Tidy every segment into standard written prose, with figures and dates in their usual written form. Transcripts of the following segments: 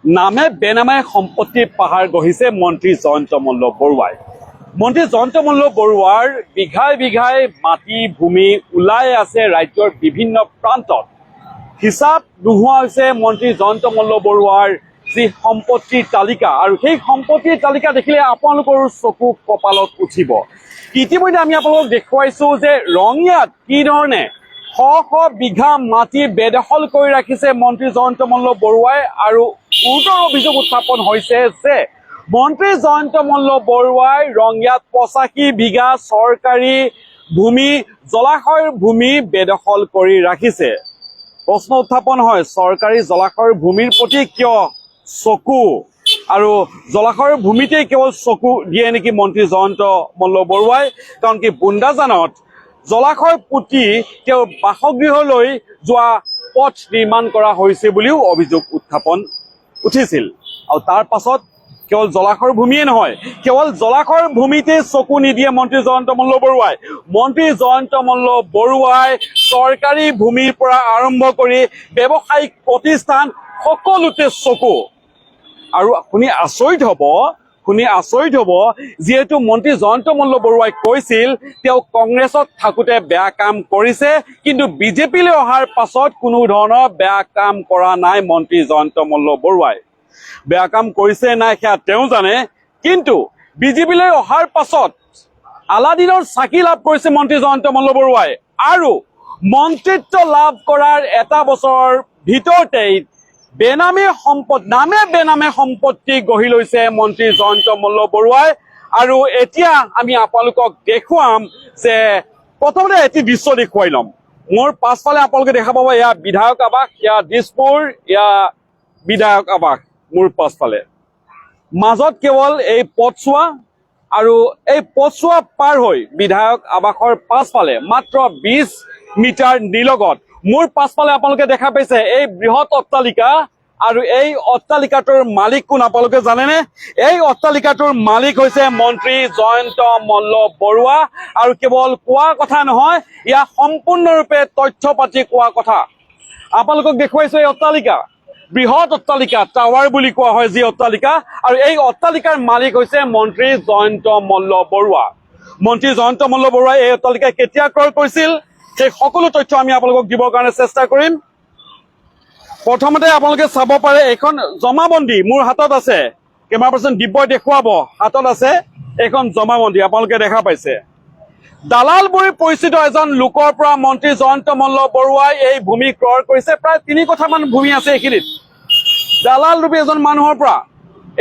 নামে বেনামে সম্পত্তিৰ পাহাৰ গঢ়িছে মন্ত্ৰী জয়ন্ত মল্ল বৰুৱাই। মন্ত্ৰী জয়ন্ত মল্ল বৰুৱাৰ বিঘাই বিঘাই মাটি ভূমি ওলাই আছে ৰাজ্যৰ বিভিন্ন প্ৰান্তত। হিচাপ নোহোৱা হৈছে মন্ত্ৰী জয়ন্ত মল্ল বৰুৱাৰ যি সম্পত্তিৰ তালিকা, আৰু সেই সম্পত্তিৰ তালিকা দেখিলে আপোনালোকৰো চকু কপালত উঠিব। ইতিমধ্যে আমি আপোনালোকক দেখুৱাইছো যে ৰঙিয়াত কি ধৰণে শ শ বিঘা মাটি বেদখল কৰি ৰাখিছে মন্ত্ৰী জয়ন্ত মল্ল বৰুৱাই, আৰু গুৰুতৰ অভিযোগ উত্থাপন হৈছে যে মন্ত্ৰী জয়ন্ত মল্ল বৰুৱাই ৰঙিয়াত 85 বিঘা চৰকাৰী ভূমি জলাশয়ৰ ভূমি বেদখল কৰি ৰাখিছে। প্ৰশ্ন উত্থাপন হয়, চৰকাৰী জলাশয়ৰ ভূমিৰ প্ৰতি কিয় চকু, আৰু জলাশয়ৰ ভূমিতে কেৱল চকু দিয়ে নেকি মন্ত্ৰী জয়ন্ত মল্ল বৰুৱাই? কাৰণ কি বুন্দাজানত জলাশয় পুতি তেওঁৰ বাসগৃহলৈ যোৱা পথ নিৰ্মাণ কৰা হৈছে বুলিও অভিযোগ উত্থাপন উঠিছিল। আৰু তাৰ পাছত কেৱল জলাশয়ৰ ভূমিয়ে নহয়, কেৱল জলাশয়ৰ ভূমিতে চকু নিদিয়ে মন্ত্ৰী জয়ন্ত মল্ল বৰুৱাই। মন্ত্ৰী জয়ন্ত মল্ল বৰুৱাই চৰকাৰী ভূমিৰ পৰা আৰম্ভ কৰি ব্যৱসায়িক প্ৰতিষ্ঠান সকলোতে চকু। আৰু শুনি আচৰিত হ'ব যিহেতু মন্ত্ৰী জয়ন্ত মল্ল বৰুৱাই কৈছিল তেওঁ কংগ্ৰেছত থাকোঁতে বেয়া কাম কৰিছে, কিন্তু বিজেপিলৈ অহাৰ পাছত কোনো ধৰণৰ বেয়া কাম কৰা নাই মন্ত্ৰী জয়ন্ত মল্ল বৰুৱাই। বেয়া কাম কৰিছে নাই সেয়া তেওঁ জানে, কিন্তু বিজেপিলৈ অহাৰ পাছত আলাদিনৰ চাকি লাভ কৰিছে মন্ত্ৰী জয়ন্ত মল্ল বৰুৱাই, আৰু মন্ত্ৰিত্ব লাভ কৰাৰ এটা বছৰৰ ভিতৰতেই নামে বেনামে সম্পত্তি গঢ়ি লৈছে মন্ত্ৰী জয়ন্ত মল্ল বৰুৱাই। আৰু এতিয়া আমি আপোনালোকক দেখুৱাম যে প্ৰথমতে এটি দৃশ্য দেখুৱাই ল'ম। মোৰ পাছফালে আপোনালোকে দেখা পাব, এয়া বিধায়ক আৱাস, এয়া দিছপুৰ, এয়া বিধায়ক আৱাস মোৰ পাছফালে। মাজত কেৱল এই পথছোৱা, আৰু এই পথছোৱা পাৰ হৈ বিধায়ক আৱাসৰ পাছফালে মাত্ৰ 20 মিটাৰ নিলগত মোৰ পাছফালে আপোনালোকে দেখা পাইছে এই বৃহৎ অট্টালিকা, আৰু এই অট্টালিকাটোৰ মালিক কোন আপোনালোকে জানেনে? এই অট্টালিকাটোৰ মালিক হৈছে মন্ত্ৰী জয়ন্ত মল্ল বৰুৱা। আৰু কেৱল কোৱা কথা নহয়, ইয়াৰ সম্পূৰ্ণৰূপে তথ্য পাতি কোৱা কথা। আপোনালোকক দেখুৱাইছো এই অট্টালিকা, বৃহৎ অট্টালিকা, টাৱাৰ বুলি কোৱা হয় যি অট্টালিকা, আৰু এই অট্টালিকাৰ মালিক হৈছে মন্ত্ৰী জয়ন্ত মল্ল বৰুৱা। মন্ত্ৰী জয়ন্ত মল্ল বৰুৱাই এই অট্টালিকা কেতিয়া ক্ৰয় কৰিছিল সেই সকলো তথ্য আমি আপোনালোকক দিবৰ কাৰণে চেষ্টা কৰিম। প্ৰথমতে আপোনালোকে চাব পাৰে, এইখন জমাবন্দী মোৰ হাতত আছে, কেমেৰা পাৰ্চন দিব্যই দেখুৱাব, হাতত আছে এইখন জমাবন্দী আপোনালোকে দেখা পাইছে। দালাল বুলি পৰিচিত এজন লোকৰ পৰা মন্ত্ৰী জয়ন্ত মল্ল বৰুৱাই এই ভূমি ক্ৰয় কৰিছে। প্ৰায় 3 কঠামান ভূমি আছে এইখিনিত। দালাল ৰূপী এজন মানুহৰ পৰা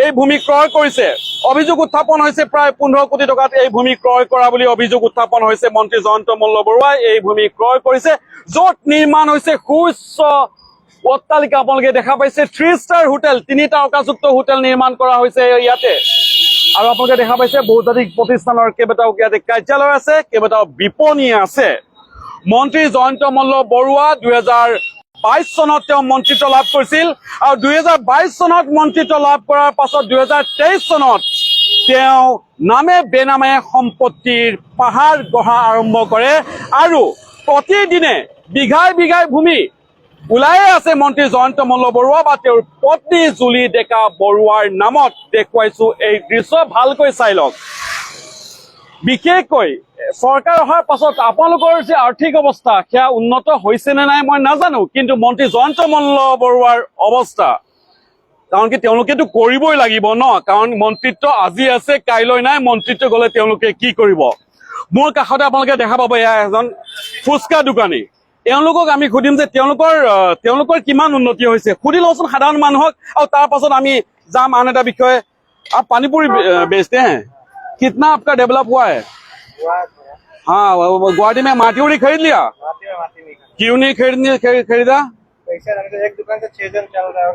এই ভূমি ক্ৰয় কৰিছে। অভিযোগ উত্থাপন হৈছে প্ৰায় 15 কোটি টকাত এই ভূমি ক্ৰয় কৰা বুলি অভিযোগ উত্থাপন হৈছে। মন্ত্ৰী জয়ন্ত মল্ল বৰুৱাই এই ভূমি ক্ৰয় কৰিছে, য'ত নিৰ্মাণ হৈছে সুউচ্চ অট্টালিকা। আপোনালোকে দেখা পাইছে 3 ষ্টাৰ হোটেল, 3 তাৰকাযুক্ত হোটেল নিৰ্মাণ কৰা হৈছে ইয়াতে। আৰু আপোনালোকে দেখা পাইছে বহুজাতিক প্ৰতিষ্ঠানৰ কেইবাটাও ইয়াতে কাৰ্যালয় আছে, কেইবাটাও বিপণী আছে। মন্ত্ৰী জয়ন্ত মল্ল বৰুৱা 2022 চনত তেওঁ মন্ত্ৰিত্ব লাভ কৰিছিল, আৰু 2022 চনত মন্ত্ৰিত্ব লাভ কৰাৰ পাছত 2023 চনত তেওঁ নামে বেনামে সম্পত্তিৰ পাহাৰ গঢ়া আৰম্ভ কৰে, আৰু প্ৰতিদিনে বিঘাই বিঘাই ভূমি ওলাই আছে মন্ত্ৰী জয়ন্ত মল্ল বৰুৱা বা তেওঁৰ পত্নী জুলি ডেকা বৰুৱাৰ নামত। দেখুৱাইছো এই দৃশ্য, ভালকৈ চাই লওক। বিশেষকৈ চৰকাৰ অহাৰ পাছত আপোনালোকৰ যে আৰ্থিক অৱস্থা সেয়া উন্নত হৈছে নে নাই মই নাজানো, কিন্তু মন্ত্ৰী জয়ন্ত মল্ল বৰুৱাৰ অৱস্থা, কাৰণ কি তেওঁলোকেতো কৰিবই লাগিব ন, কাৰণ মন্ত্ৰিত্ব আজি আছে কাইলৈ নাই, মন্ত্ৰিত্ব গলে তেওঁলোকে কি কৰিব? মোৰ কাষতে আপোনালোকে দেখা পাব, এয়া এজন ফুচকা দোকানী। এওঁলোকক আমি সুধিম যে তেওঁলোকৰ কিমান উন্নতি হৈছে, সুধি লওঁচোন সাধাৰণ মানুহক, আৰু তাৰ পাছত আমি যাম আন এটা বিষয়ে। आप पानी पूरी बेचते हैं, कितना आपका डेवलप हुआ है? हाँ, गुवाहाटी में माटी उड़ी खरीद लिया? क्यों नहीं खरीदा? एक दुकान से 6 जन चल रहा है,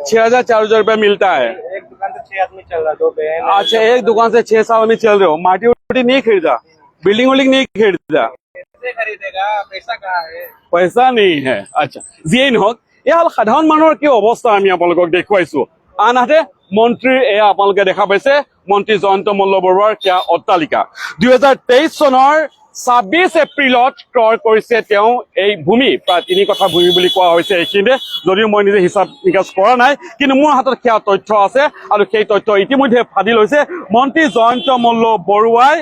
6,400 रुपया मिलता है। एक दुकान से 6 आदमी चल रहा है, 2 बहन। अच्छा, एक दुकान से 6 आदमी चल रहे हो, माटी उड़ी नहीं खरीदा, बिल्डिंग विल्डिंग नहीं खरीदा? कैसे खरीदेगा, पैसा कहाँ है? पैसा नहीं है। अच्छा, যিয়েই নহওক, এয়া হ'ল সাধাৰণ মানুহৰ কি অৱস্থা আমি আপোনালোকক দেখুৱাইছো। আনহাতে মন্ত্ৰীৰ এয়া আপোনালোকে দেখা পাইছে মন্ত্ৰী জয়ন্ত মল্ল বৰুৱাৰ সেয়া অট্টালিকা। 2023 চনৰ 26 এপ্ৰিলত ক্ৰয় কৰিছে তেওঁ এই ভূমি প্ৰায় 3 কঠা ভূমি বুলি কোৱা হৈছে এইখিনিতে যদিও মই নিজে হিচাপ নিকাচ কৰা নাই কিন্তু মোৰ হাতত সেয়া তথ্য আছে আৰু সেই তথ্য ইতিমধ্যে ফাদি লৈছে মন্ত্ৰী জয়ন্ত মল্ল বৰুৱাই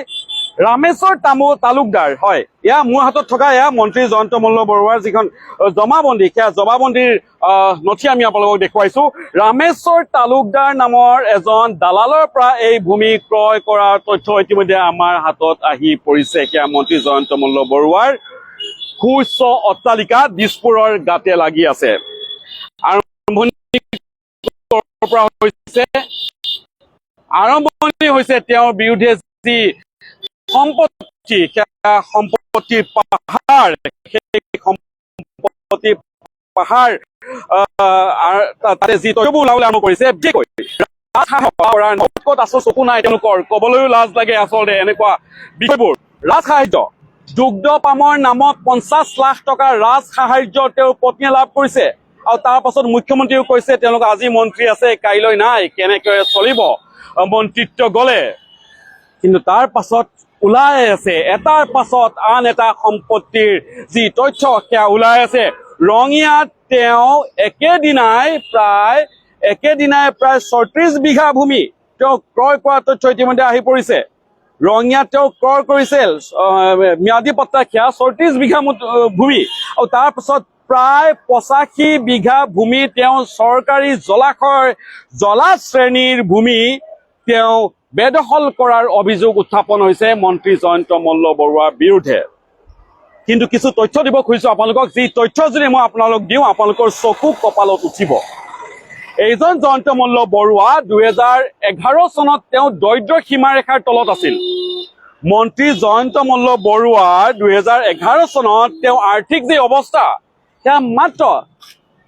ৰামেশ্বৰ তালুকদাৰ হয় এয়া মোৰ হাতত থকা এয়া মন্ত্ৰী জয়ন্ত মল্ল বৰুৱাৰ যিখন জমাবন্দী সেয়া জমাবন্দীৰ নথি আমি আপোনালোকক দেখুৱাইছো ৰামেশ্বৰ তালুকদাৰ নামৰ এজন দালালৰ পৰা এই ভূমি ক্ৰয় কৰাৰ তথ্য ইতিমধ্যে আমাৰ হাতত আহি পৰিছে সেয়া মন্ত্ৰী জয়ন্ত মল্ল বৰুৱাৰ সুউচ্চ অট্টালিকা দিছপুৰৰ গাতে লাগি আছে আৰম্ভণি হৈছে তেওঁৰ বিৰুদ্ধে যি সম্পত্তিৰ পাহাৰ সেই সম্পত্তি পাহাৰ তাতে যি তথ্যবোৰ ওলাবলৈ আৰম্ভ কৰিছে ক'ত আছো চকু নাই তেওঁলোকৰ কবলৈও লাজ লাগে আচলতে এনেকুৱা বিষয়বোৰ ৰাজ সাহায্য দুগ্ধ পামৰ নামত 50 লাখ টকা ৰাজ সাহায্য তেওঁৰ পত্নীয়ে লাভ কৰিছে আৰু তাৰ পাছত মুখ্যমন্ত্ৰীও কৈছে তেওঁলোক আজি মন্ত্ৰী আছে কাইলৈ নাই কেনেকৈ চলিব মন্ত্ৰিত্ব গলে কিন্তু তাৰ পাছত ওলাই আছে এটাৰ পাছত আন এটা সম্পত্তিৰ যি তথ্য সেয়া ওলাই আছে ৰঙিয়াত তেওঁ একেদিনাই প্ৰায় 36 বিঘা ভূমি তেওঁ ক্ৰয় কৰা তথ্য ইতিমধ্যে আহি পৰিছে ৰঙিয়াত তেওঁ ক্ৰয় কৰিছিল ম্যাদী পট্টা সেয়া 34 বিঘা ভূমি আৰু তাৰ পাছত প্ৰায় 85 বিঘা ভূমি তেওঁ চৰকাৰী জলা শ্ৰেণীৰ ভূমি তেওঁ বেদখল কৰাৰ অভিযোগ উত্থাপন হৈছে মন্ত্ৰী জয়ন্ত মল্ল বৰুৱাৰ বিৰুদ্ধে কিন্তু কিছু তথ্য দিব খুজিছো আপোনালোকক যি তথ্য যদি মই আপোনালোক দিওঁ আপোনালোকৰ চকু কপালত উঠিব এইজন জয়ন্ত মল্ল বৰুৱা 2011 চনত তেওঁ দৰিদ্ৰ সীমাৰেখাৰ তলত আছিল মন্ত্ৰী জয়ন্ত মল্ল বৰুৱা 2011 চনত তেওঁ আৰ্থিক যি অৱস্থা সেয়া মাত্ৰ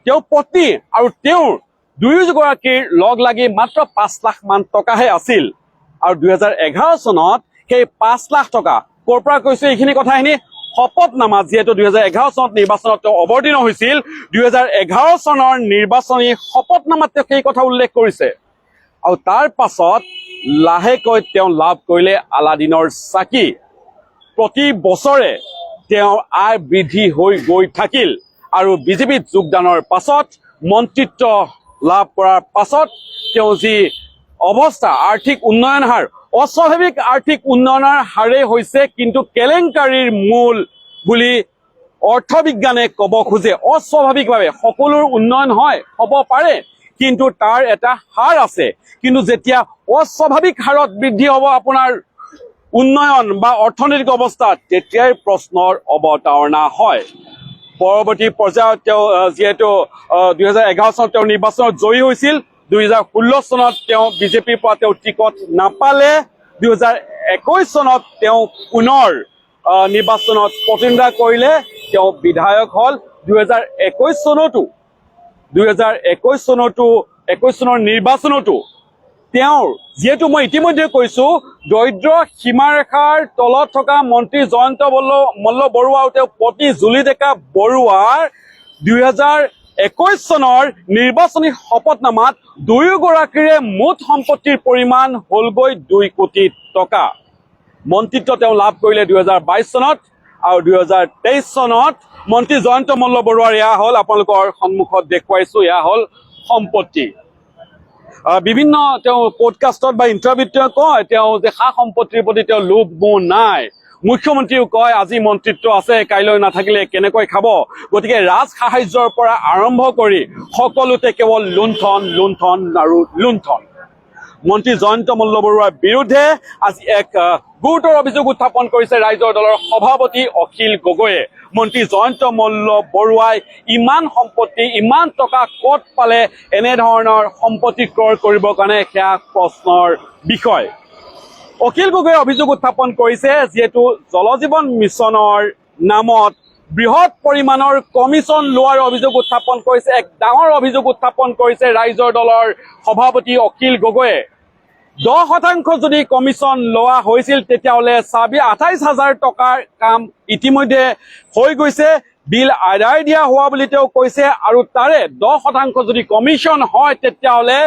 তেওঁ পত্নী আৰু তেওঁৰ দুয়োগৰাকীৰ লগ লাগি মাত্ৰ 5 লাখ মান টকাহে আছিল আৰু 2011 চনত সেই 5 লাখ টকা ক'ৰ পৰা কৈছে এইখিনি কথাখিনি শপতনামা যেহেতু 2011 চনত নিৰ্বাচনত তেওঁ অৱতীৰ্ণ হৈছিল 2011 চনৰ নিৰ্বাচনী শপতনামাত তেওঁ সেই কথা উল্লেখ কৰিছে আৰু তাৰ পাছত লাহেকৈ তেওঁ লাভ কৰিলে আলাদিনৰ চাকি প্ৰতি বছৰে তেওঁৰ আয় বৃদ্ধি হৈ গৈ থাকিল আৰু বিজেপিত যোগদানৰ পাছত মন্ত্ৰিত্ব লাভ কৰাৰ পাছত তেওঁ যি অৱস্থা আৰ্থিক উন্নয়ন হাৰ অস্বাভাৱিক আৰ্থিক উন্নয়নৰ হাৰে হৈছে কিন্তু কেলেংকাৰীৰ মূল বুলি অৰ্থবিজ্ঞানে ক'ব খোজে অস্বাভাৱিকভাৱে সকলোৰ উন্নয়ন হয় হ'ব পাৰে কিন্তু তাৰ এটা হাৰ আছে কিন্তু যেতিয়া অস্বাভাৱিক হাৰত বৃদ্ধি হ'ব আপোনাৰ উন্নয়ন বা অৰ্থনৈতিক অৱস্থা তেতিয়াই প্ৰশ্নৰ অৱতাৰণা হয় পৰৱৰ্তী পৰ্যায়ত তেওঁ যেহেতু 2011 চনত তেওঁ নিৰ্বাচনত জয়ী হৈছিল 2016 চনত তেওঁ বিজেপিৰ পৰা তেওঁ টিকট নাপালে 2021 চনত তেওঁ পুনৰ নিৰ্বাচনত প্ৰতিদ্বন্দ্বিতা কৰিলে তেওঁ বিধায়ক হল 2021 চনৰ নিৰ্বাচনতো তেওঁৰ যেহেতু মই ইতিমধ্যে কৈছো দৰিদ্ৰ সীমাৰেখাৰ তলত থকা মন্ত্ৰী জয়ন্ত মল্ল বৰুৱা আৰু তেওঁ পত্নী জুলি ডেকা বৰুৱাৰ 2021 চনৰ নিৰ্বাচনী শপতনামাত দুয়োগৰাকীৰে মুঠ সম্পত্তিৰ পৰিমাণ হলগৈ 2 কোটি টকা মন্ত্ৰিত্ব তেওঁ লাভ কৰিলে 2022 চনত আৰু 2023 চনত মন্ত্ৰী জয়ন্ত মল্ল বৰুৱাৰ এয়া হল আপোনালোকৰ সন্মুখত দেখুৱাইছো এয়া হল সম্পত্তি বিভিন্ন তেওঁ পডকাষ্টত বা ইণ্টাৰভিউত তেওঁ কয় তেওঁ যে সা সম্পত্তিৰ প্ৰতি তেওঁ লোভ মোহ নাই মুখ্যমন্ত্ৰীও কয় আজি মন্ত্ৰিত্ব আছে কাইলৈ নাথাকিলে কেনেকৈ খাব গতিকে ৰাজ সাহায্যৰ পৰা আৰম্ভ কৰি সকলোতে কেৱল লুণ্ঠন আৰু লুণ্ঠন মন্ত্ৰী জয়ন্ত মল্ল বৰুৱাৰ বিৰুদ্ধে আজি এক গুৰুতৰ অভিযোগ উত্থাপন কৰিছে ৰাইজৰ দলৰ সভাপতি অখিল গগৈয়ে মন্ত্ৰী জয়ন্ত মল্ল বৰুৱাই ইমান সম্পত্তি ইমান টকা ক'ত পালে এনেধৰণৰ সম্পত্তি ক্ৰয় কৰিবৰ কাৰণে সেয়া প্ৰশ্নৰ বিষয় অখিল গগৈয়ে অভিযোগ উত্থাপন কৰিছে যেহেতু জল জীৱন মিছনৰ নামত বৃহৎ পৰিমাণৰ কমিছন লোৱাৰ অভিযোগ উত্থাপন কৰিছে এক ডাঙৰ অভিযোগ উত্থাপন কৰিছে ৰাইজৰ দলৰ সভাপতি অখিল গগৈয়ে 10% যদি কমিছন লোৱা হৈছিল তেতিয়াহলে 28,000 টকাৰ কাম ইতিমধ্যে হৈ গৈছে বিল আদায় দিয়া হোৱা বুলি তেওঁ কৈছে আৰু তাৰে 10% যদি কমিছন হয় তেতিয়াহলে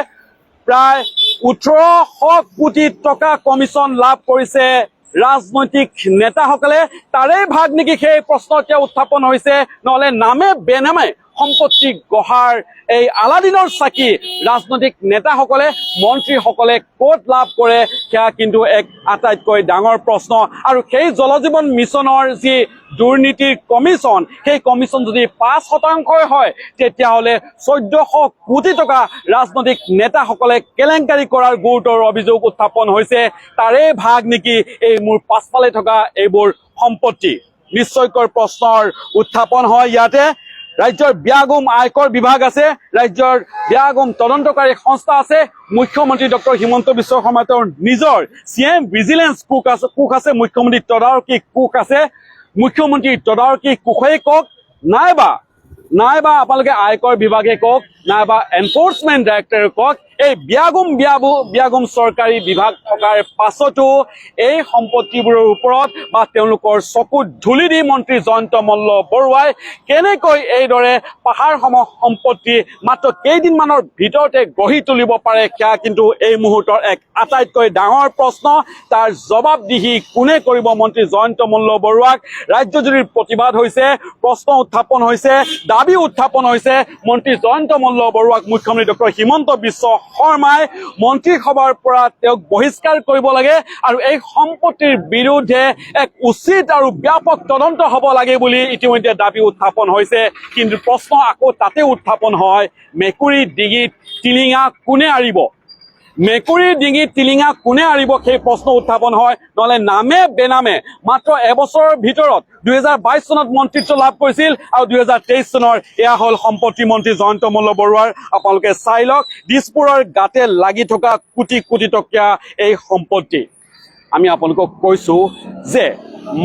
প্ৰায় 1800 কোটি টকা কমিছন লাভ কৰিছে ৰাজনৈতিক নেতাসকলে তাৰে ভাগ নেকি সেই প্ৰশ্ন এতিয়া উত্থাপন হৈছে নহলে নামে বেনামে সম্পত্তি গঢ়াৰ এই আলাদিনৰ চাকি ৰাজনৈতিক নেতাসকলে মন্ত্ৰীসকলে ক'ত লাভ কৰে সেয়া কিন্তু এক আটাইতকৈ ডাঙৰ প্ৰশ্ন আৰু সেই জল জীৱন মিছনৰ যি দুৰ্নীতিৰ কমিশ্যন সেই কমিশ্যন যদি ৫% হয় তেতিয়াহ'লে ১৪০০ কোটি টকা ৰাজনৈতিক নেতাসকলে কেলেংকাৰী কৰাৰ গুৰুতৰ অভিযোগ উত্থাপন হৈছে তাৰে ভাগ নেকি এই মোৰ পাছফালে থকা এইবোৰ সম্পত্তি নিশ্চয়কৈ প্ৰশ্নৰ উত্থাপন হয় ইয়াতে ৰাজ্যৰ ব্যাগুম আয়কৰ বিভাগ আছে ৰাজ্যৰ ব্যাগুম তদন্তকাৰী সংস্থা আছে মুখ্যমন্ত্ৰী ডক্টৰ হিমন্ত বিশ্ব শৰ্মা তেওঁৰ নিজৰ CM ভিজিলেন্স কুক আছে মুখ্যমন্ত্ৰী তদাৰকী কুক আছে মুখ্যমন্ত্ৰী তদাৰকী কুকে কওক নাইবা আপোনালোকে আয়কৰ বিভাগে কওক নাইবা এনফোৰ্সমেন্ট ডাইৰেক্টৰে কওক এই ব্যাগুম চৰকাৰী বিভাগ থকাৰ পাছতো এই সম্পত্তিবোৰৰ ওপৰত বা তেওঁলোকৰ চকুত ধূলি দি মন্ত্ৰী জয়ন্ত মল্ল বৰুৱাই কেনেকৈ এইদৰে পাহাৰসম সম্পত্তি মাত্ৰ কেইদিনমানৰ ভিতৰতে গঢ়ি তুলিব পাৰে সেয়া কিন্তু এই মুহূৰ্তৰ এক আটাইতকৈ ডাঙৰ প্ৰশ্ন তাৰ জবাবদিহি কোনে কৰিব মন্ত্ৰী জয়ন্ত মল্ল বৰুৱাক ৰাজ্যজুৰিৰ প্ৰতিবাদ হৈছে প্ৰশ্ন উত্থাপন হৈছে দাবী উত্থাপন হৈছে মন্ত্ৰী জয়ন্ত মল্ল বৰুৱাক মুখ্যমন্ত্ৰী ডক্টৰ হিমন্ত বিশ্ব শৰ্মাই মন্ত্ৰীসভাৰ পৰা তেওঁক বহিষ্কাৰ কৰিব লাগে আৰু এই সম্পত্তিৰ বিৰুদ্ধে এক উচিত আৰু ব্যাপক তদন্ত হ'ব লাগে বুলি ইতিমধ্যে দাবী উত্থাপন হৈছে কিন্তু প্ৰশ্ন আকৌ তাতে উত্থাপন হয় মেকুৰী ডিঙিত টিলিঙা কোনে আৰিব মেকুৰীৰ ডিঙিত টিলিঙা কোনে আৰিব সেই প্ৰশ্ন উত্থাপন হয় নহলে নামে বেনামে মাত্ৰ এবছৰৰ ভিতৰত 2022 চনত মন্ত্ৰীত্ব লাভ কৰিছিল আৰু 2023 চনৰ এয়া হ'ল সম্পত্তি মন্ত্ৰী জয়ন্ত মল্ল বৰুৱাৰ আপোনালোকে চাই লওক দিছপুৰৰ গাতে লাগি থকা কোটি কোটি টকীয়া এই সম্পত্তি আমি আপোনালোকক কৈছো যে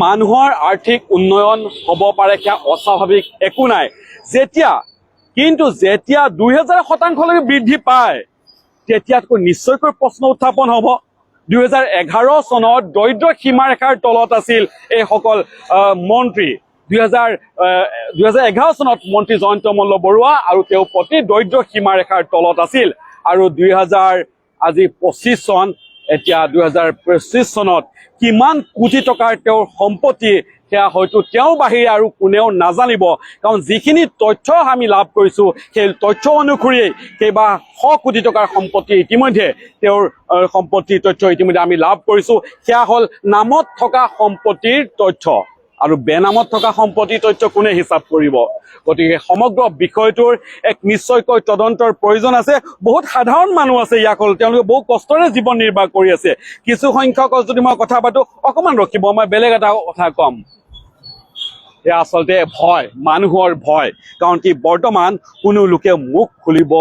মানুহৰ আৰ্থিক উন্নয়ন হ'ব পাৰে সেয়া অস্বাভাৱিক একো নাই যেতিয়া 2000% বৃদ্ধি পায় তেতিয়াতকৈ নিশ্চয়কৈ প্ৰশ্ন উত্থাপন হ'ব 2011 চনত দৰিদ্ৰ সীমাৰেখাৰ তলত আছিল এইসকল মন্ত্ৰী 2011 চনত মন্ত্ৰী জয়ন্ত মল্ল বৰুৱা আৰু তেওঁ প্ৰতি দৰিদ্ৰ সীমাৰেখাৰ তলত আছিল আৰু 2025 চন এতিয়া 2025 চনত কিমান কোটি টকাৰ তেওঁৰ সম্পত্তি সেয়া হয়তো তেওঁৰ বাহিৰে আৰু কোনেও নাজানিব কাৰণ যিখিনি তথ্য আমি লাভ কৰিছো সেই তথ্য অনুসৰি কেইবা 100 কোটি টকাৰ সম্পত্তি ইতিমধ্যে তেওঁৰ সম্পত্তিৰ তথ্য ইতিমধ্যে আমি লাভ কৰিছো সেয়া হ'ল নামত থকা সম্পত্তিৰ তথ্য আৰু বেনামত থকা সম্পত্তিৰ তথ্য কোনে হিচাপ কৰিব গতিকে সমগ্ৰ বিষয়টোৰ এক নিশ্চয়কৈ তদন্তৰ প্ৰয়োজন আছে বহুত সাধাৰণ মানুহ আছে ইয়াক হ'ল তেওঁলোকে বহু কষ্টৰে জীৱন নিৰ্বাহ কৰি আছে কিছু সংখ্যক যদি মই কথা পাতো অকমান ৰখিব মই বেলেগ এটা কথা কম এয়া আচলতে ভয় মানুহৰ ভয় কাৰণ কি বৰ্তমান কোনো লোকে মুখ খুলিব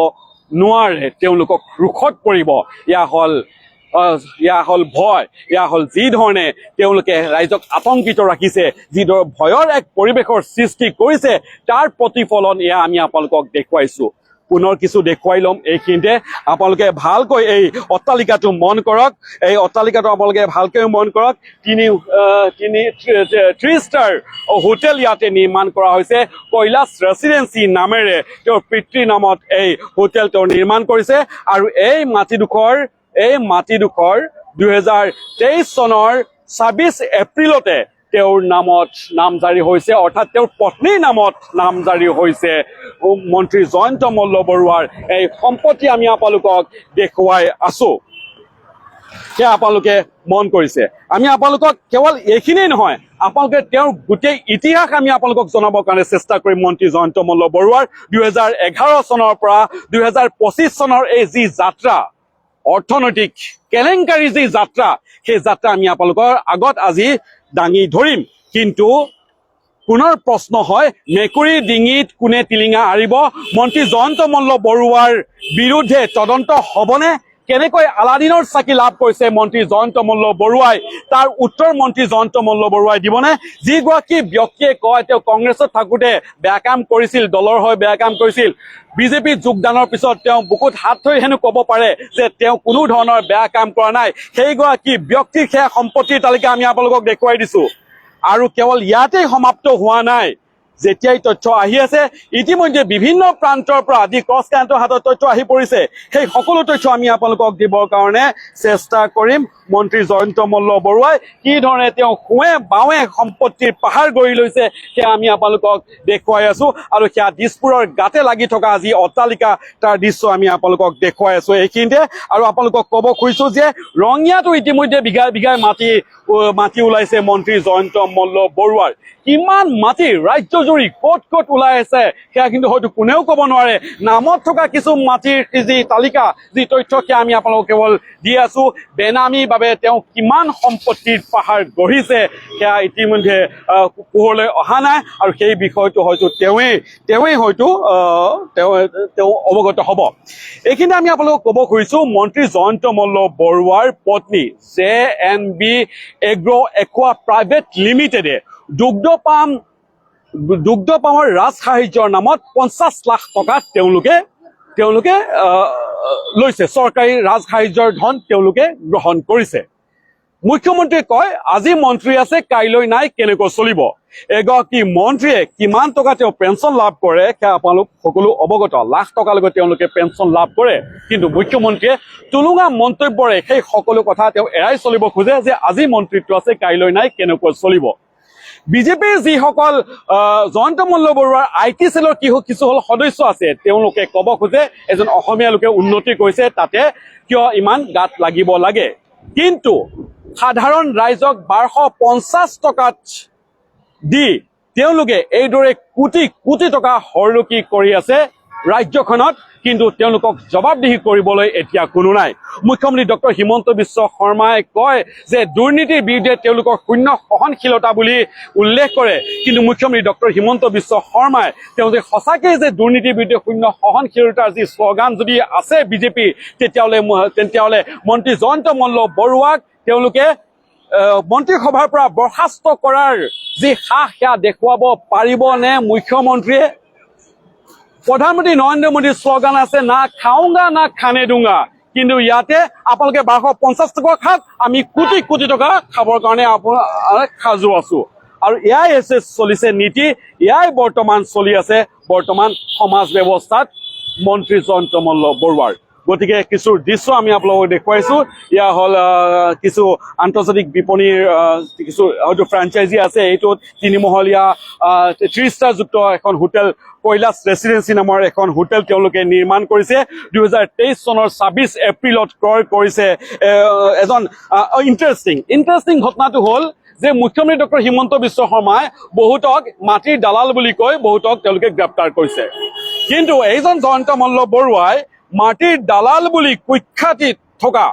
নোৱাৰে তেওঁলোকক ৰুখত পৰিব ইয়া হ'ল ভয় ইয়া হ'ল যি ধৰণে তেওঁলোকে ৰাইজক আতংকিত ৰাখিছে যিদৰে ভয়ৰ এক পৰিৱেশৰ সৃষ্টি কৰিছে তাৰ প্ৰতিফলন এয়া আমি আপোনালোকক দেখুৱাইছো পুনৰ কিছু দেখুৱাই ল'ম এইখিনিতে আপোনালোকে ভালকৈ এই অট্টালিকাটো মন কৰক এই অট্টালিকাটো আপোনালোকে ভালকৈ মন কৰক 3 ষ্টাৰ হোটেল ইয়াতে নিৰ্মাণ কৰা হৈছে কৈলাশ ৰেচিডেন্সি নামেৰে তেওঁৰ পিতৃৰ নামত এই হোটেল তেওঁ নিৰ্মাণ কৰিছে আৰু এই মাটিডোখৰ 2023 চনৰ 26 এপ্ৰিলতে তেওঁৰ নামত নামজাৰি হৈছে অৰ্থাৎ তেওঁৰ পত্নীৰ নামত নামজাৰি হৈছে মন্ত্ৰী জয়ন্ত মল্ল বৰুৱাৰ এই সম্পত্তি আমি আপোনালোকক দেখুৱাই আছো সেয়া আপোনালোকে মন কৰিছে আমি আপোনালোকক কেৱল এইখিনিয়ে নহয় আপোনালোকে তেওঁৰ গোটেই ইতিহাস আমি আপোনালোকক জনাবৰ কাৰণে চেষ্টা কৰিম মন্ত্ৰী জয়ন্ত মল্ল বৰুৱাৰ 2011 চনৰ পৰা 2025 চনৰ এই যি যাত্ৰা অৰ্থনৈতিক কেলেংকাৰী যি যাত্ৰা সেই যাত্ৰা আমি আপোনালোকৰ আগত আজি দাঙি ধৰিম কিন্তু পুনৰ প্ৰশ্ন হয় মেকুৰীৰ ডিঙিত কোনে টিলিঙা আৰিব মন্ত্ৰী জয়ন্ত মল্ল বৰুৱাৰ বিৰুদ্ধে তদন্ত হ'বনে কেনেকৈ আলাদিনৰ চাকি লাভ কৰিছে মন্ত্ৰী জয়ন্ত মল্ল বৰুৱাই তাৰ উত্তৰ মন্ত্ৰী জয়ন্ত মল্ল বৰুৱাই দিবনে যিগৰাকী ব্যক্তিয়ে কয় তেওঁ কংগ্ৰেছত থাকোঁতে বেয়া কাম কৰিছিল দলৰ হৈ বেয়া কাম কৰিছিল বিজেপি যোগদানৰ পিছত তেওঁ বুকুত হাত থৈ হেনো ক'ব পাৰে যে তেওঁ কোনো ধৰণৰ বেয়া কাম কৰা নাই সেইগৰাকী ব্যক্তিৰ সেয়া সম্পত্তিৰ তালিকা আমি আপোনালোকক দেখুৱাই দিছো আৰু কেৱল ইয়াতেই সমাপ্ত হোৱা নাই যেতিয়াই তথ্য আহি আছে ইতিমধ্যে বিভিন্ন প্ৰান্তৰ পৰা আদি ক্ৰছ কাৰেণ্টৰ হাতত তথ্য আহি পৰিছে সেই সকলো তথ্য আমি আপোনালোকক দিবৰ কাৰণে চেষ্টা কৰিম মন্ত্ৰী জয়ন্ত মল্ল বৰুৱাই কি ধৰণে তেওঁ সোঁৱে বাৱে সম্পত্তিৰ পাহাৰ গঢ়ি লৈছে সেয়া আমি আপোনালোকক দেখুৱাই আছো আৰু সেয়া দিছপুৰৰ গাতে লাগি থকা যি অট্টালিকা তাৰ দৃশ্য আমি আপোনালোকক দেখুৱাই আছো এইখিনিতে আৰু আপোনালোকক ক'ব খুজিছো যে ৰঙিয়াতো ইতিমধ্যে বিঘাই বিঘাই মাটি ওলাইছে মন্ত্ৰী জয়ন্ত মল্ল বৰুৱাৰ কিমান মাটি ৰাজ্যজুৰি ক'ত ক'ত ওলাই আছে সেয়া কিন্তু হয়তো কোনেও ক'ব নোৱাৰে নামত থকা কিছু মাটিৰ যি তালিকা যি তথ্য সেয়া আমি আপোনালোকক কেৱল দি আছো বেনামীভাৱে তেওঁ কিমান সম্পত্তিৰ পাহাৰ গঢ়িছে সেয়া ইতিমধ্যে পোহৰলৈ অহা নাই আৰু সেই বিষয়টো হয়তো তেওঁৱেই হয়তো তেওঁ অৱগত হ'ব এইখিনি আমি আপোনালোকক ক'ব খুজিছো মন্ত্ৰী জয়ন্ত মল্ল বৰুৱাৰ পত্নী JNB এগ্ৰ একুৱা প্ৰাইভেট লিমিটেডে দুগ্ধ পামৰ ৰাজসাহায্যৰ নামত 50 লাখ টকা তেওঁলোকে লৈছে চৰকাৰী ৰাজসাহায্যৰ ধন তেওঁলোকে গ্ৰহণ কৰিছে মুখ্যমন্ত্ৰীয়ে কয় আজি মন্ত্ৰী আছে কাইলৈ নাই কেনেকৈ চলিব এগৰাকী মন্ত্ৰীয়ে কিমান টকা তেওঁ পেঞ্চন লাভ কৰে সেয়া আপোনালোক সকলো অৱগত লাখ টকালৈকে তেওঁলোকে পেঞ্চন লাভ কৰে কিন্তু মুখ্যমন্ত্ৰীয়ে তুলুঙা মন্তব্যৰে সেই সকলো কথা তেওঁ এৰাই চলিব খোজে যে আজি মন্ত্ৰীত্ব আছে কাইলৈ নাই কেনেকৈ চলিব বিজেপিৰ যিসকল জয়ন্ত মল্ল বৰুৱাৰ IT সেলৰ কিছু সদস্য আছে তেওঁলোকে ক'ব খোজে এজন অসমীয়া লোকে উন্নতি কৰিছে তাতে কিয় ইমান গাত লাগিব লাগে কিন্তু সাধাৰণ ৰাইজক 1250 টকাত দি তেওঁলোকে এইদৰে কোটি টকা হৰলুকি কৰি আছে ৰাজ্যখনত কিন্তু তেওঁলোকক জবাবদিহি কৰিবলৈ এতিয়া কোনো নাই মুখ্যমন্ত্ৰী ডক্টৰ হিমন্ত বিশ্ব শৰ্মাই কয় যে দুৰ্নীতিৰ বিৰুদ্ধে তেওঁলোকৰ শূন্য সহনশীলতা বুলি উল্লেখ কৰে কিন্তু মুখ্যমন্ত্ৰী ডক্টৰ হিমন্ত বিশ্ব শৰ্মাই তেওঁ যে সঁচাকৈ যে দুৰ্নীতিৰ বিৰুদ্ধে শূন্য সহনশীলতাৰ যি শ্লোগান যদি আছে বিজেপি তেতিয়াহ'লে মন্ত্ৰী জয়ন্ত মল্ল বৰুৱাক তেওঁলোকে মন্ত্ৰীসভাৰ পৰা বৰ্খাস্ত কৰাৰ যি সাহ সেয়া দেখুৱাব পাৰিবনে মুখ্যমন্ত্ৰীয়ে প্ৰধানমন্ত্ৰী নৰেন্দ্ৰ মোদীৰ শ্লোগান আছে না খাওঁগা না খানে দুংগা কিন্তু ইয়াতে আপোনালোকে 1250 টকা খাওক আমি কোটি টকা খাবৰ কাৰণে আপোনাক সাজু আছো আৰু এয়াই চলিছে নীতি এয়াই বৰ্তমান চলি আছে বৰ্তমান সমাজ ব্যৱস্থাত মন্ত্ৰী জয়ন্ত মল্ল বৰুৱাৰ গতিকে কিছু দৃশ্য আমি আপোনালোকক দেখুৱাইছো ইয়া হল কিছু আন্তৰ্জাতিক বিপণীৰ কিছু হয়তো ফ্ৰেঞ্চাইজি আছে এইটো তিনিমহলীয়া 3 ষ্টাৰ যুক্ত এখন হোটেল কৈলাশ ৰেচিডেন্সি নামৰ এখন হোটেল তেওঁলোকে নিৰ্মাণ কৰিছে 2023 চনৰ 26 এপ্ৰিলত ক্ৰয় কৰিছে এজন ইণ্টাৰেষ্টিং ঘটনাটো হ'ল যে মুখ্যমন্ত্ৰী ডক্টৰ হিমন্ত বিশ্ব শৰ্মাই বহুতক মাটিৰ দালাল বুলি কৈ বহুতক তেওঁলোকে গ্ৰেপ্তাৰ কৰিছে কিন্তু এইজন জয়ন্ত মল্ল বৰুৱাই মাটিৰ দালাল বুলি কুখ্যাতিত থকা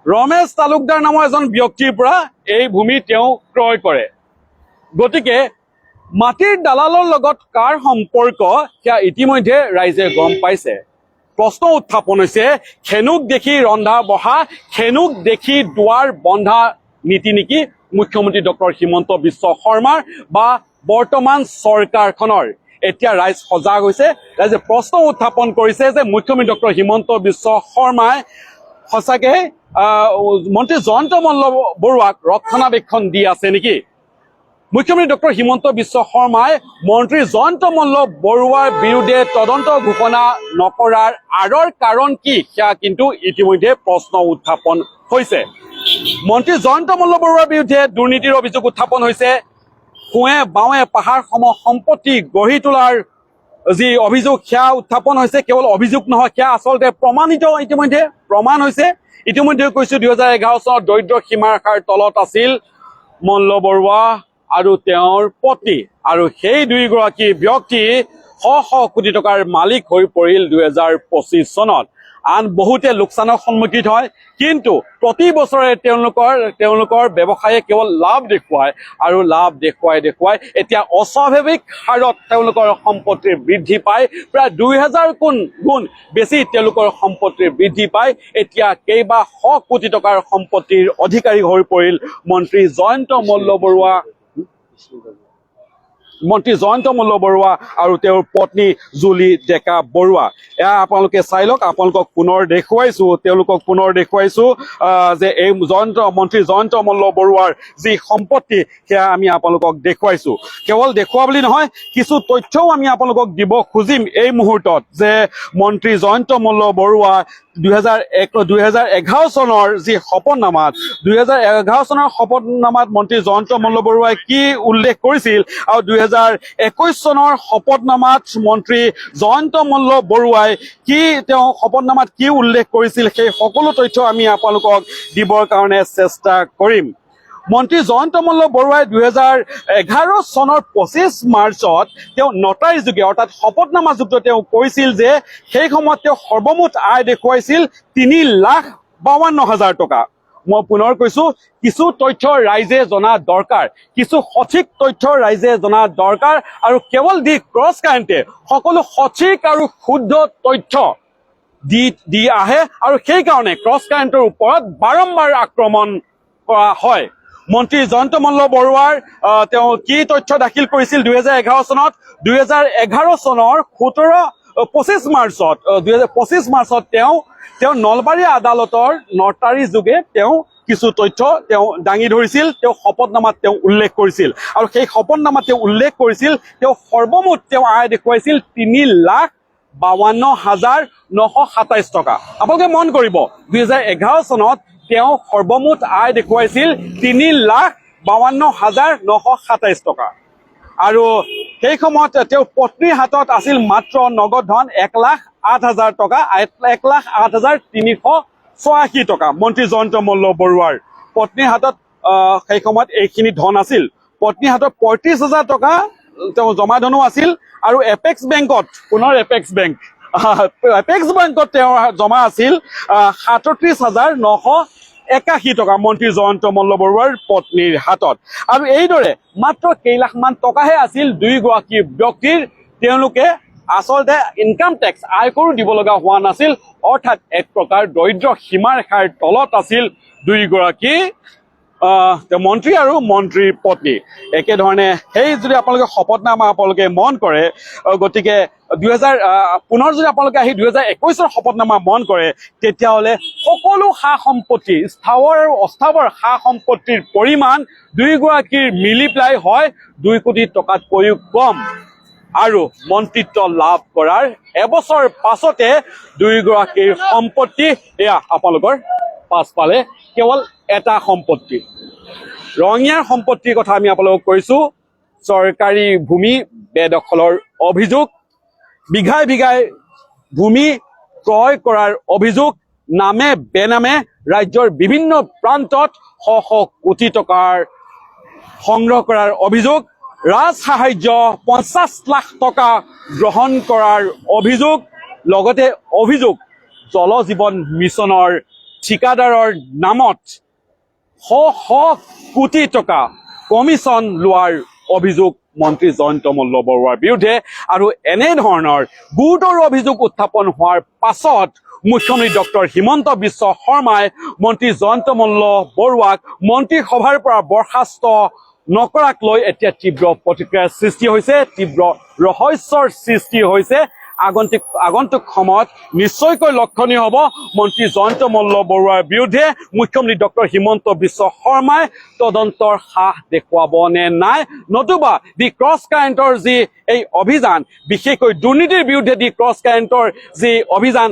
ৰমেশ তালুকদাৰ নামৰ এজন ব্যক্তিৰ পৰা এই ভূমি তেওঁ ক্ৰয় কৰে গতিকে মাটিৰ দালালৰ লগত কাৰ সম্পৰ্ক সেয়া ইতিমধ্যে ৰাইজে গম পাইছে প্ৰশ্ন উত্থাপন হৈছে খেনুক দেখি ৰন্ধা বঢ়া খেনুক দেখি দুৱাৰ বন্ধা নীতি নেকি মুখ্যমন্ত্ৰী ডক্টৰ হিমন্ত বিশ্ব শৰ্মাৰ বা বৰ্তমান চৰকাৰখনৰ এতিয়া ৰাইজ সজাগ হৈছে ৰাইজে প্ৰশ্ন উত্থাপন কৰিছে যে মুখ্যমন্ত্ৰী ডক্টৰ হিমন্ত বিশ্ব শৰ্মাই সঁচাকৈ মন্ত্ৰী জয়ন্ত মল্ল বৰুৱাক ৰক্ষণাবেক্ষণ দি আছে নেকি মুখ্যমন্ত্ৰী ডক্টৰ হিমন্ত বিশ্ব শৰ্মাই মন্ত্ৰী জয়ন্ত মল্ল বৰুৱাৰ বিৰুদ্ধে তদন্ত ঘোষণা নকৰাৰ আঁৰৰ কাৰণ কি সেয়া কিন্তু ইতিমধ্যে প্ৰশ্ন উত্থাপন হৈছে মন্ত্ৰী জয়ন্ত মল্ল বৰুৱাৰ বিৰুদ্ধে দুৰ্নীতিৰ অভিযোগ উত্থাপন হৈছে সোঁৱে বাৱে পাহাৰসমূহ সম্পত্তি গঢ়ি তোলাৰ যি অভিযোগ সেয়া উত্থাপন হৈছে কেৱল অভিযোগ নহয় সেয়া আচলতে প্ৰমাণিত ইতিমধ্যে প্ৰমাণ হৈছে ইতিমধ্যে কৈছো 2011 চনত দৰিদ্ৰ সীমাৰেখাৰ তলত আছিল মল্ল বৰুৱা আৰু তেওঁৰ পত্নী আৰু সেই দুইগৰাকী ব্যক্তি শ কোটি টকাৰ মালিক হৈ পৰিল 2025 চনত আন বহুতে লোকচানৰ সন্মুখীন হয় কিন্তু প্ৰতি বছৰে তেওঁলোকৰ ব্যৱসায়ে কেৱল লাভ দেখুৱায় আৰু লাভ দেখুৱাই এতিয়া অস্বাভাৱিক হাৰত তেওঁলোকৰ সম্পত্তিৰ বৃদ্ধি পায় প্ৰায় 2000 গুণ বেছি তেওঁলোকৰ সম্পত্তিৰ বৃদ্ধি পায় এতিয়া কেইবা শ কোটি টকাৰ সম্পত্তিৰ অধিকাৰী হৈ পৰিল মন্ত্ৰী জয়ন্ত মল্ল বৰুৱা মন্ত্ৰী জয়ন্ত মল্ল বৰুৱা আৰু তেওঁৰ পত্নী জুলি ডেকা বৰুৱা। এয়া আপোনালোকে চাই লওক, আপোনালোকক পুনৰ দেখুৱাইছো যে এই মন্ত্ৰী জয়ন্ত মল্ল বৰুৱাৰ যি সম্পত্তি সেয়া আমি আপোনালোকক দেখুৱাইছো। কেৱল দেখুওৱা বুলি নহয়, কিছু তথ্যও আমি আপোনালোকক দিব খুজিম এই মুহূৰ্তত যে মন্ত্ৰী জয়ন্ত মল্ল বৰুৱা 2011 চনৰ যি শপতনামাত 2011 চনৰ শপতনামাত মন্ত্ৰী জয়ন্ত মল্ল বৰুৱাই কি উল্লেখ কৰিছিল আৰু 2021 চনৰ শপতনামাত মন্ত্ৰী জয়ন্ত মল্ল বৰুৱাই তেওঁ শপতনামাত কি উল্লেখ কৰিছিল সেই সকলো তথ্য আমি আপোনালোকক দিবৰ কাৰণে চেষ্টা কৰিম। মন্ত্ৰী জয়ন্ত মল্ল বৰুৱাই 2011 চনৰ 25 মাৰ্চত তেওঁ নটাৰী যোগে অৰ্থাৎ শপতনামাযুক্ত তেওঁ কৈছিল যে সেই সময়ত তেওঁ সৰ্বমুঠ আয় দেখুৱাইছিল 3,52,000 টকা। মই পুনৰ কৈছো, কিছু তথ্য ৰাইজে জনা দৰকাৰ, কিছু সঠিক তথ্য ৰাইজে জনা দৰকাৰ আৰু কেৱল দি ক্ৰছ কাৰেণ্টে সকলো সঠিক আৰু শুদ্ধ তথ্য দি আহে আৰু সেইকাৰণে ক্ৰছ কাৰেণ্টৰ ওপৰত বাৰম্বাৰ আক্ৰমণ কৰা হয়। মন্ত্ৰী জয়ন্ত মল্ল বৰুৱাৰ তেওঁ কি তথ্য দাখিল কৰিছিল 2011 চনত 2011 চনৰ 25 মাৰ্চত তেওঁ নলবাৰী আদালতৰ নটাৰী যোগে তেওঁ কিছু তথ্য তেওঁ দাঙি ধৰিছিল, তেওঁ শপতনামাত তেওঁ উল্লেখ কৰিছিল আৰু সেই শপতনামাত তেওঁ উল্লেখ কৰিছিল তেওঁ সৰ্বমুঠ তেওঁ আয় দেখুৱাইছিল 3,52,927 টকা। আপোনালোকে মন কৰিব, 2011 চনত তেওঁ সৰ্বমুঠ আয় দেখুৱাইছিল 3,52,927 টকা আৰু সেই সময়ত তেওঁৰ পত্নীৰ হাতত আছিল মাত্ৰ নগদ ধন 1,08,000 টকা, 1,08,386 টকা। মন্ত্ৰী জয়ন্ত মল্ল বৰুৱাৰ পত্নীৰ হাতত সেই সময়ত এইখিনি ধন আছিল। পত্নীৰ হাতত 35,000 টকা তেওঁ জমা ধনো আছিল আৰু এপেক্স বেংকত তেওঁৰ জমা আছিল 37,981 টকা মন্ত্ৰী জয়ন্ত মল্ল বৰুৱাৰ পত্নীৰ হাতত। আৰু এইদৰে মাত্ৰ কেইলাখমান টকাহে আছিল দুয়োগৰাকী ব্যক্তিৰ, তেওঁলোকে আচলতে ইনকাম টেক্স আয়কৰো দিব লগা হোৱা নাছিল, অৰ্থাৎ এক প্ৰকাৰ দৰিদ্ৰ সীমাৰেখাৰ তলত আছিল দুয়োগৰাকী মন্ত্ৰী আৰু মন্ত্ৰীৰ পত্নী। একেধৰণে সেই যদি আপোনালোকে শপতনামা আপোনালোকে মন কৰে, গতিকে পুনৰ যদি আপোনালোকে আহি 2021 শপতনামা মন কৰে, তেতিয়াহ'লে সকলো সা সম্পত্তি স্থাৱৰ আৰু অস্থাৱৰ সা সম্পত্তিৰ পৰিমাণ দুয়োগৰাকীৰ মিলি পেলাই হয় 2 কোটি টকাতকৈও কম আৰু মন্ত্ৰিত্ব লাভ কৰাৰ এবছৰ পাছতে দুয়োগৰাকীৰ সম্পত্তি এয়া আপোনালোকৰ পাছফালে কেৱল এটা সম্পত্তি, ৰঙিয়াৰ সম্পত্তিৰ কথা আমি আপোনালোকক কৈছো। চৰকাৰী ভূমি বেদখলৰ অভিযোগ, বিঘাই বিঘাই ভূমি ক্ৰয় কৰাৰ অভিযোগ, নামে বেনামে ৰাজ্যৰ বিভিন্ন প্ৰান্তত শ শ কোটি টকাৰ সংগ্ৰহ কৰাৰ অভিযোগ, ৰাজ সাহায্য 50 লাখ টকা গ্ৰহণ কৰাৰ অভিযোগ, লগতে অভিযোগ জল জীৱন মিছনৰ ঠিকাদাৰৰ নামত শ শ কোটি টকা কমিশ্যন লোৱাৰ অভিযোগ মন্ত্ৰী জয়ন্ত মল্ল বৰুৱাৰ বিৰুদ্ধে। আৰু এনেধৰণৰ গুৰুতৰ অভিযোগ উত্থাপন হোৱাৰ পাছত মুখ্যমন্ত্ৰী ডক্টৰ হিমন্ত বিশ্ব শৰ্মাই মন্ত্ৰী জয়ন্ত মল্ল বৰুৱাক মন্ত্ৰীসভাৰ পৰা বৰ্খাস্ত নকৰাক লৈ এতিয়া তীব্ৰ প্ৰতিক্ৰিয়াৰ সৃষ্টি হৈছে, তীব্ৰ ৰহস্যৰ সৃষ্টি হৈছে। আগন্তুক সময়ত নিশ্চয়কৈ লক্ষণীয় হ'ব মন্ত্ৰী জয়ন্ত মল্ল বৰুৱাৰ বিৰুদ্ধে মুখ্যমন্ত্ৰী ডক্টৰ হিমন্ত বিশ্ব শৰ্মাই তদন্তৰ সাহ দেখুৱাব নে নাই, নতুবা দি ক্ৰছ কাৰেণ্টৰ যি এই অভিযান, বিশেষকৈ দুৰ্নীতিৰ বিৰুদ্ধে দি ক্ৰছ কাৰেণ্টৰ যি অভিযান